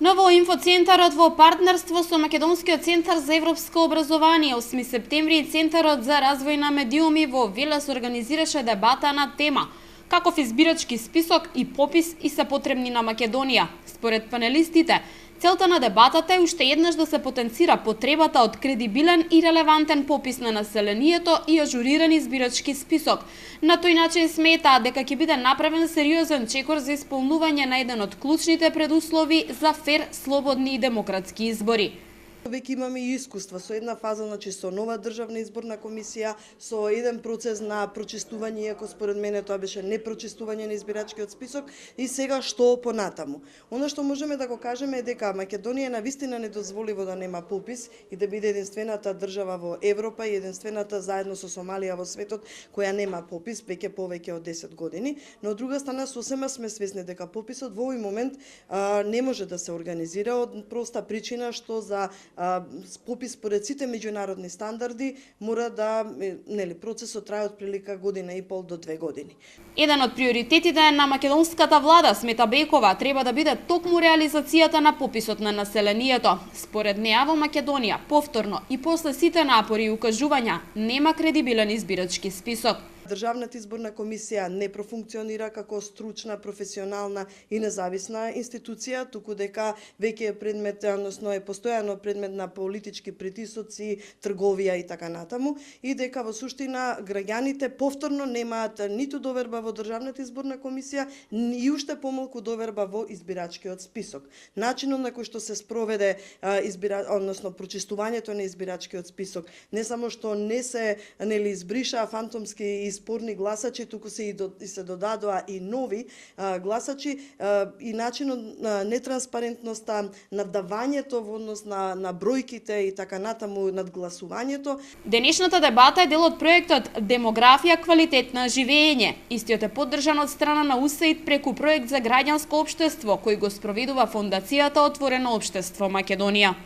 Ново инфоцентарот во партнерство со Македонскиот центар за европско образование 8 септември и Центарот за развој на медиуми во Велес организираше дебата на тема каков избирачки список и попис и се потребни на Македонија. Според панелистите, целта на дебатата е уште еднаш да се потенцира потребата од кредибилен и релевантен попис на населението и ажуриран избирачки список. На тој начин сметаат дека ќе биде направен сериозен чекор за исполнување на еден од клучните предуслови за фер, слободни и демократски избори. Веќе имаме и искуства со една фаза, со нова државна изборна комисија, со еден процес на прочистување, иако според мене тоа беше непрочистување на избирачкиот список, и сега што понатаму. Оно што можеме да го кажеме е дека Македонија навистина не дозволиво да нема попис и да биде единствената држава во Европа и единствената заедно со Сомалија во светот која нема попис веќе повеќе од 10 години, но од друга страна сосема сме свесни дека пописот во овој момент не може да се организира од проста причина што за попис според сите меѓународни стандарди мора да процесот трае од прилика година и пол до 2 години. Еден од приоритетите на македонската влада, смета Бекова, треба да биде токму реализацијата на пописот на населението. Според неа во Македонија повторно и после сите напори и укажувања нема кредибилен избирачки список. Државната изборна комисија не профункционира како стручна, професионална и независна институција, туку дека веќе е предмет, односно е постојано предмет на политички притисоци, трговија и така натаму, и дека во суштина граѓаните повторно немаат ниту доверба во Државната изборна комисија и уште помалку доверба во избирачкиот список. Начинот на кој што се спроведе односно прочистувањето на избирачкиот список, не само што не се избриша фантомски и спорни гласачи, туку се додадоа и нови гласачи, и начинот на нетранспарентноста, наддавањето во однос на бројките и така натаму над гласувањето. Денешната дебата е дел од проектот Демографија, квалитет на живење. Истиот е поддржан од страна на УСАИД преку проект за граѓанско општество кој го спроведува Фондацијата Отворено општество Македонија.